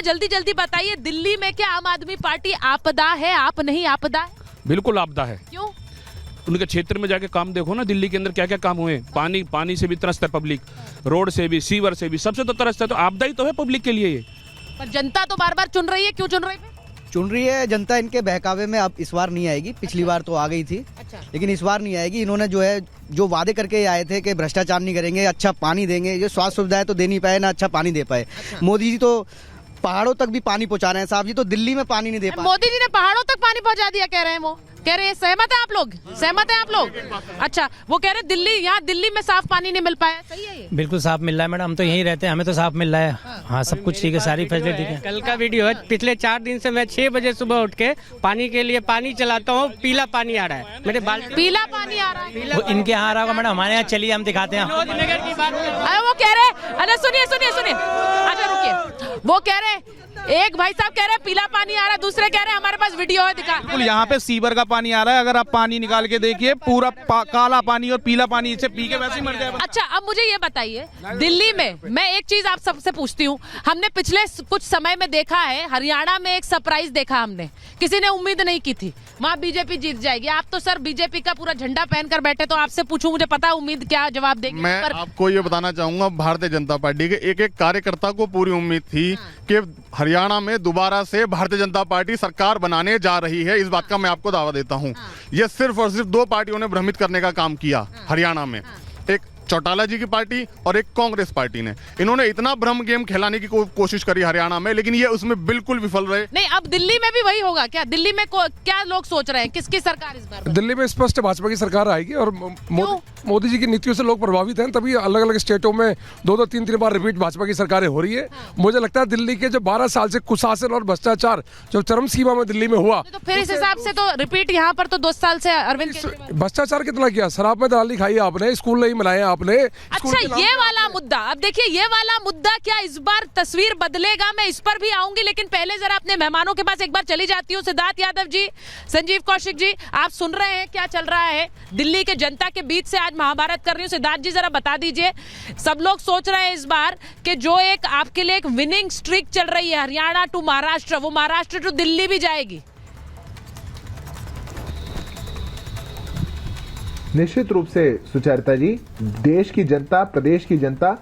जरा जल्दी जल्दी बताइए, दिल्ली में क्या आम आदमी पार्टी आपदा है, आप नहीं आपदा है? बिल्कुल आपदा है। क्यों? उनके क्षेत्र में जाके काम देखो ना, दिल्ली के अंदर क्या क्या काम हुए। पानी से भी त्रस्त है पब्लिक, रोड से भी, सीवर से भी, सबसे तो त्रस्त है। तो आपदा ही तो है पब्लिक के लिए ये। पर जनता तो बार बार चुन रही है, क्यों चुन रही है? चुन रही है जनता, इनके बहकावे में अब इस बार नहीं आएगी। पिछली बार तो आ गई थी, लेकिन इस बार नहीं आएगी। इन्होंने जो वादे करके आए थे कि भ्रष्टाचार नहीं करेंगे, अच्छा पानी देंगे, ये स्वास्थ्य सुविधाएं तो दे नहीं पाए, ना अच्छा पानी दे पाए। मोदी जी तो पहाड़ों तक भी पानी पहुंचा रहे हैं साहब जी, तो दिल्ली में पानी नहीं दे पाए। मोदी जी ने पहाड़ों तक पानी पहुंचा दिया, कह रहे हैं वो, कह रहे हैं। सहमत है आप लोग? सहमत है आप लोग? अच्छा, वो कह रहे दिल्ली, यहाँ दिल्ली में साफ पानी नहीं मिल पाया, सही है ये? बिल्कुल साफ मिल रहा है मैडम, हम तो यहीं रहते हैं, हमें तो साफ मिल रहा है। हाँ, सब कुछ ठीक है, सारी फैसिलिटी है। कल का वीडियो है, पिछले 4 दिन से मैं 6 बजे सुबह उठ के पानी के लिए पानी चलाता हूँ, पीला पानी आ रहा है मेरे बाल, पीला पानी आ रहा है। वो इनके यहाँ आ रहा होगा मैडम, हमारे यहाँ चलिए हम दिखाते हैं। नगर की बात। अरे वो कह रहे, अरे सुनिए सुनिए सुनिए, अच्छा रुकिए, वो कह रहे, एक भाई साहब कह रहे पीला पानी आ रहा है, दूसरे कह रहे हमारे पास वीडियो है, दिखा। बिल्कुल, यहाँ पे सीवर का पानी आ रहा है, अगर आप पानी निकाल के देखिए, पूरा काला पानी और पीला पानी, इसे पी के वैसे ही मर जाए। अच्छा, अब मुझे ये बताइए, दिल्ली में मैं एक चीज आप सबसे पूछती हूँ, हमने पिछले कुछ समय में देखा है, हरियाणा में एक सरप्राइज देखा हमने, किसी ने उम्मीद नहीं की थी वहाँ बीजेपी जीत जाएगी। आप तो सर बीजेपी का पूरा झंडा पहनकर बैठे, तो आपसे पूछूं, मुझे पता उम्मीद क्या जवाब देंगे। मैं आपको ये बताना चाहूंगा, भारतीय जनता पार्टी के एक एक कार्यकर्ता को पूरी उम्मीद थी कि हरियाणा में दोबारा से भारतीय जनता पार्टी सरकार बनाने जा रही है। इस बात का मैं आपको दावा देता हूं। ये सिर्फ और सिर्फ 2 पार्टियों ने भ्रमित करने का काम किया हरियाणा में, एक चौटाला जी की पार्टी और एक कांग्रेस पार्टी ने। इन्होंने इतना भ्रम गेम खेलाने की कोशिश करी हरियाणा में, लेकिन ये उसमें बिल्कुल विफल रहे। नहीं, अब दिल्ली में भी वही होगा क्या? दिल्ली में क्या लोग सोच रहे हैं, किसकी सरकार इस बार? दिल्ली में स्पष्ट भाजपा की सरकार आएगी, और मोदी जी की नीतियों से लोग प्रभावित हैं, तभी अलग अलग स्टेटों में 2-2, 3-3 बार रिपीट भाजपा की सरकारें हो रही है। मुझे लगता है दिल्ली के जो 12 साल से कुशासन और भ्रष्टाचार जो चरम सीमा में दिल्ली में हुआ, तो फिर इस हिसाब से तो रिपीट यहाँ पर तो 2 साल से अरविंद भ्रष्टाचार कितना किया, शराब में दलाली खाई आपने, स्कूल नहीं बनाए आपने। अच्छा, ये वाला मुद्दा, अब देखिए ये वाला मुद्दा क्या इस बार तस्वीर बदलेगा, मैं इस पर भी आऊंगी, लेकिन पहले जरा अपने मेहमानों के पास एक बार चली जाती हूँ। सिद्धार्थ यादव जी, संजीव कौशिक जी, आप सुन रहे हैं क्या चल रहा है दिल्ली के जनता के बीच से? आज महाभारत कर रही हूँ। सिद्धार्थ जी जरा बता दीजिए, सब लोग सोच रहे हैं इस बार कि जो एक आपके लिए एक विनिंग स्ट्रीक चल रही है हरियाणा टू महाराष्ट्र, वो महाराष्ट्र टू दिल्ली भी जाएगी। निश्चित रूप से सुचरिता जी, देश की जनता, प्रदेश की जनता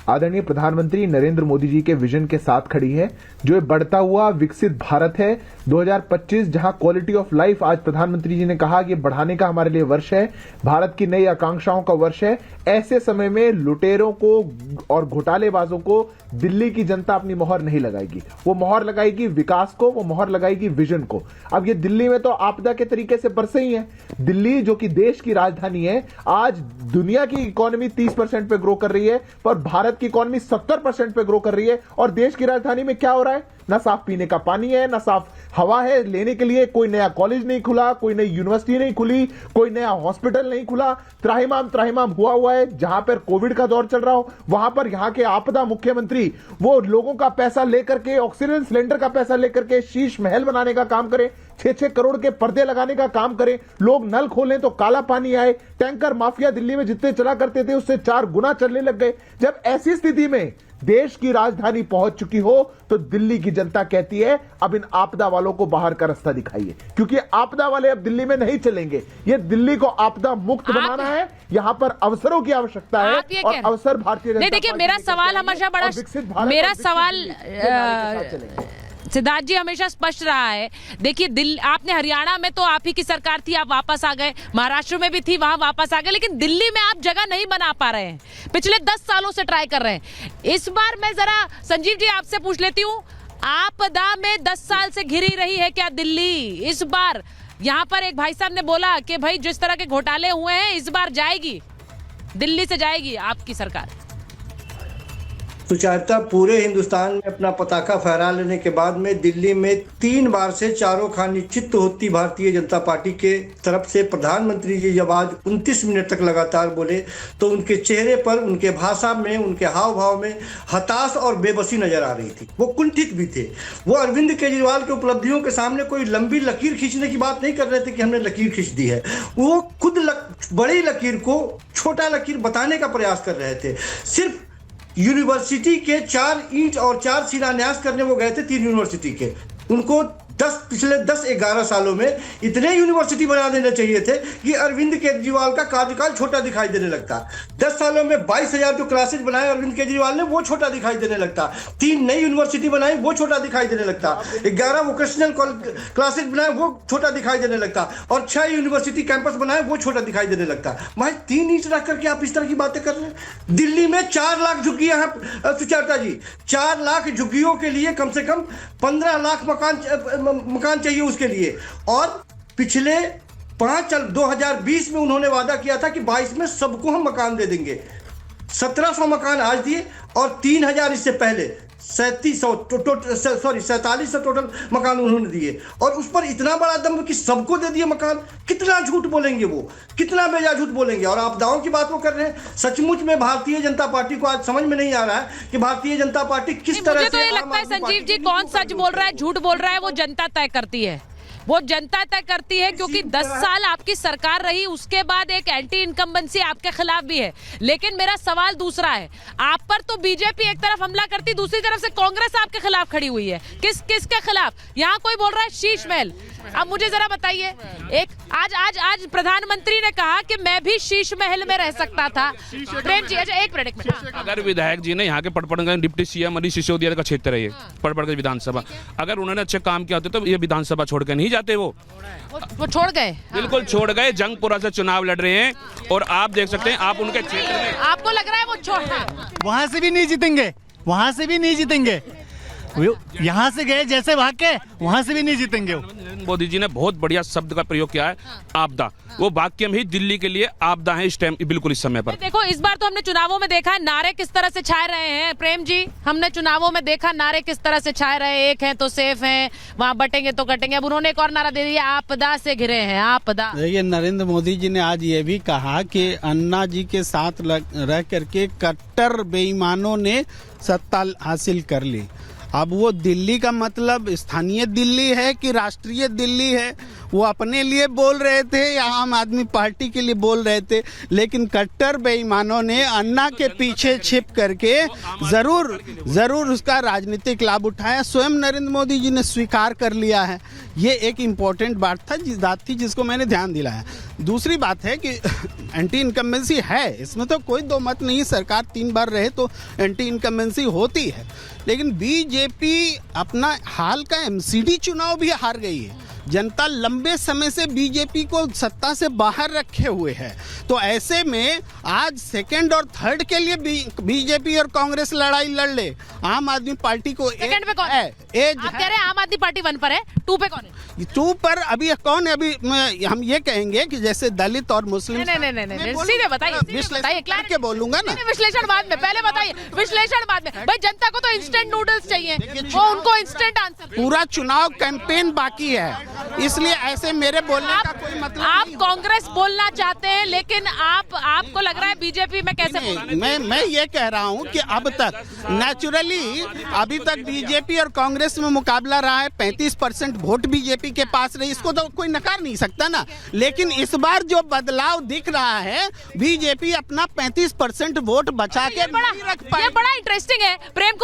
आदरणीय प्रधानमंत्री नरेंद्र मोदी जी के विजन के साथ खड़ी है। जो बढ़ता हुआ विकसित भारत है 2025, जहां क्वालिटी ऑफ लाइफ, आज प्रधानमंत्री जी ने कहा कि बढ़ाने का हमारे लिए वर्ष है, भारत की नई आकांक्षाओं का वर्ष है। ऐसे समय में लुटेरों को और घोटालेबाजों को दिल्ली की जनता अपनी मोहर नहीं लगाएगी। वो मोहर लगाएगी विकास को, वो मोहर लगाएगी विजन को। अब ये दिल्ली में तो आपदा के तरीके से बरसे ही है। दिल्ली जो कि देश की राजधानी है, आज दुनिया की इकोनॉमी 30% पे ग्रो कर रही है, पर भारत की इकोनॉमी 70% पे ग्रो कर रही है। और देश की राजधानी में क्या हो रहा है? ना साफ पीने का पानी है, ना साफ हवा है लेने के लिए, कोई नया कॉलेज नहीं खुला, कोई नई यूनिवर्सिटी नहीं खुली, कोई नया हॉस्पिटल नहीं खुला। त्राहिमाम हुआ है। जहां पर कोविड का दौर चल रहा हो, वहां पर यहां के आपदा मुख्यमंत्री वो लोगों का पैसा लेकर के, ऑक्सीजन सिलेंडर का पैसा लेकर के शीश महल बनाने का काम करें, 6-6 करोड़ के पर्दे लगाने का काम करें, लोग नल खोलें तो काला पानी आए। टैंकर माफिया दिल्ली में जितने चला करते थे उससे 4 गुना चलने लग गए। जब ऐसी स्थिति में देश की राजधानी पहुंच चुकी हो, तो दिल्ली की जनता कहती है अब इन आपदा वालों को बाहर का रास्ता दिखाइए, क्योंकि आपदा वाले अब दिल्ली में नहीं चलेंगे। ये दिल्ली को आपदा मुक्त बनाना है, यहां पर अवसरों की आवश्यकता है, और अवसर भारतीय जनता। देखिए, मेरा सवाल हमेशा बड़ा, मेरा सवाल सिद्धार्थ जी हमेशा स्पष्ट रहा है। देखिए, आपने हरियाणा में तो आप ही की सरकार थी, आप वापस आ गए, महाराष्ट्र में भी थी, वहां वापस आ गए, लेकिन दिल्ली में आप जगह नहीं बना पा रहे हैं। पिछले 10 सालों से ट्राई कर रहे हैं। इस बार मैं जरा संजीव जी आपसे पूछ लेती हूँ, आपदा में 10 साल से घिरी रही है क्या दिल्ली? इस बार यहाँ पर एक भाई साहब ने बोला कि भाई जिस तरह के घोटाले हुए हैं, इस बार जाएगी, दिल्ली से जाएगी आपकी सरकार। सुचारिता, पूरे हिंदुस्तान में अपना पताका फहरा लेने के बाद में दिल्ली में 3 बार से चारों खानी चित्त होती भारतीय जनता पार्टी के तरफ से प्रधानमंत्री जी जब आज 29 मिनट तक लगातार बोले, तो उनके चेहरे पर, उनके भाषा में, उनके हाव भाव में हताश और बेबसी नजर आ रही थी। वो कुंठित भी थे। वो अरविंद केजरीवाल की उपलब्धियों के सामने कोई लंबी लकीर खींचने की बात नहीं कर रहे थे कि हमने लकीर खींच दी है। वो खुद बड़ी लकीर को छोटा लकीर बताने का प्रयास कर रहे थे। सिर्फ यूनिवर्सिटी के 4 ईंट और 4 शिलान्यास करने वो गए थे 3 यूनिवर्सिटी के। उनको पिछले 10-11 सालों में इतने यूनिवर्सिटी बना देने चाहिए थे कि अरविंद केजरीवाल का कार्यकाल छोटा दिखाई देने लगता। 10 सालों में 22,000 जो क्लासेज बनाए अरविंद केजरीवाल ने वो छोटा दिखाई देने लगता। 3 नई यूनिवर्सिटी बनाई वो छोटा दिखाई देने लगता। 11 वोकेशनल क्लासेज बनाए वो छोटा दिखाई देने लगता। और 6 यूनिवर्सिटी कैंपस बनाए वो छोटा दिखाई देने लगता। महज 3 ईंट रख करके आप इस तरह की बातें कर रहे हैं। दिल्ली में 4 लाख झुग्गियां हैं सुचेता जी, 4 लाख झुग्गियों के लिए कम से कम 15 लाख मकान चाहिए उसके लिए। और पिछले 2020 में उन्होंने वादा किया था कि 22 में सबको हम मकान दे देंगे। 1700 मकान आज दिए और 3000 इससे पहले 4700 टोटल मकान उन्होंने दिए। और उस पर इतना बड़ा दम कि सबको दे दिए मकान। कितना झूठ बोलेंगे वो, कितना बेजा झूठ बोलेंगे। और आपदाओं की बात वो कर रहे हैं। सचमुच में भारतीय जनता पार्टी को आज समझ में नहीं आ रहा है कि भारतीय जनता पार्टी किस तरह से। मुझे तो ये लगता है संजीव जी, कौन सच बोल रहा है झूठ बोल रहा है वो जनता तय करती है। वो जनता तय करती है, क्योंकि 10 साल आपकी सरकार रही, उसके बाद एक एंटी इनकम्बेंसी आपके खिलाफ भी है। लेकिन मेरा सवाल दूसरा है, आप पर तो बीजेपी एक तरफ हमला करती, दूसरी तरफ से कांग्रेस आपके खिलाफ खड़ी हुई है। किसके खिलाफ? यहाँ कोई बोल रहा है शीश महल। अब मुझे जरा बताइए, एक आज प्रधानमंत्री ने कहा कि मैं भी शीश महल में रह सकता था। प्रेम जी, अच्छा एक मिनट। अगर विधायक जी ने यहाँ के पटपड़गंज डिप्टी सीएम मनीष सिसोदिया का क्षेत्र है ये पटपड़गंज विधानसभा, अगर उन्होंने अच्छे काम किया होते तो ये विधानसभा छोड़ के नहीं जाते। वो छोड़ गए, बिल्कुल छोड़ गए। जंगपुरा से चुनाव लड़ रहे हैं और आप देख सकते हैं, आप उनके क्षेत्र में, आपको लग रहा है वो छोड़, वहां से भी नहीं जीतेंगे, वहां से भी नहीं जीतेंगे। यहाँ से गए जैसे भाग के, वहां से भी नहीं जीतेंगे। नरेंद्र मोदी जी ने बहुत बढ़िया शब्द का प्रयोग किया है, आपदा। वो वाक्य में ही दिल्ली के लिए आपदा है इस टाइम, बिल्कुल इस समय पर। देखो इस बार तो हमने चुनावों में देखा नारे किस तरह से छाए रहे हैं। प्रेम जी, हमने चुनावों में देखा नारे किस तरह से छाए रहे हैं। एक है तो सेफ है, वहाँ बटेंगे तो कटेंगे। अब उन्होंने एक और नारा दे दिया, आपदा से घिरे हैं, आपदा। देखिए, नरेंद्र मोदी जी ने आज ये भी कहा कि अन्ना जी के साथ रह करके कट्टर बेईमानों ने सत्ता हासिल कर ली। अब वो दिल्ली का मतलब स्थानीय दिल्ली है कि राष्ट्रीय दिल्ली है, वो अपने लिए बोल रहे थे या आम आदमी पार्टी के लिए बोल रहे थे। लेकिन कट्टर बेईमानों ने अन्ना के पीछे छिप करके जरूर उसका राजनीतिक लाभ उठाया। स्वयं नरेंद्र मोदी जी ने स्वीकार कर लिया है। ये एक इम्पोर्टेंट बात थी जिसको मैंने ध्यान दिलाया। दूसरी बात है कि एंटी इनकम्बेंसी है, इसमें तो कोई दो मत नहीं। सरकार 3 बार रहे तो एंटी इनकम्बेंसी होती है। लेकिन बीजेपी अपना हाल का एमसीडी चुनाव भी हार गई है। जनता लंबे समय से बीजेपी को सत्ता से बाहर रखे हुए है। तो ऐसे में आज 2nd और 3rd के लिए बीजेपी और कांग्रेस लड़ाई लड़ ले। आम आदमी पार्टी को सेकंड पे कौन है? आप कह रहे हैं आम आदमी पार्टी 1 पर है, 2 पे कौन है? 2 पर अभी कौन है? अभी हम ये कहेंगे कि जैसे दलित और मुस्लिम। नहीं, सीधे बताइए, क्या बोलूंगा ना। विश्लेषण बाद में, पहले बताइए विश्लेषण बाद में। भाई जनता को तो इंस्टेंट नूडल्स चाहिए, वो उनको इंस्टेंट आंसर। पूरा चुनाव कैंपेन बाकी है, इसलिए ऐसे मेरे बोलने का कोई मतलब आप कांग्रेस बोलना चाहते हैं, लेकिन आपको लग रहा है बीजेपी में कैसे? मैं ये कह रहा हूँ कि अब तक नेचुरली अभी तक बीजेपी और कांग्रेस में मुकाबला रहा है। 35% वोट बीजेपी के पास रही, इसको तो कोई नकार नहीं सकता ना। लेकिन इस बार जो बदलाव दिख रहा है, बीजेपी अपना 35% वोट बचा के नहीं रख पाई। ये बड़ा इंटरेस्टिंग है। प्रेम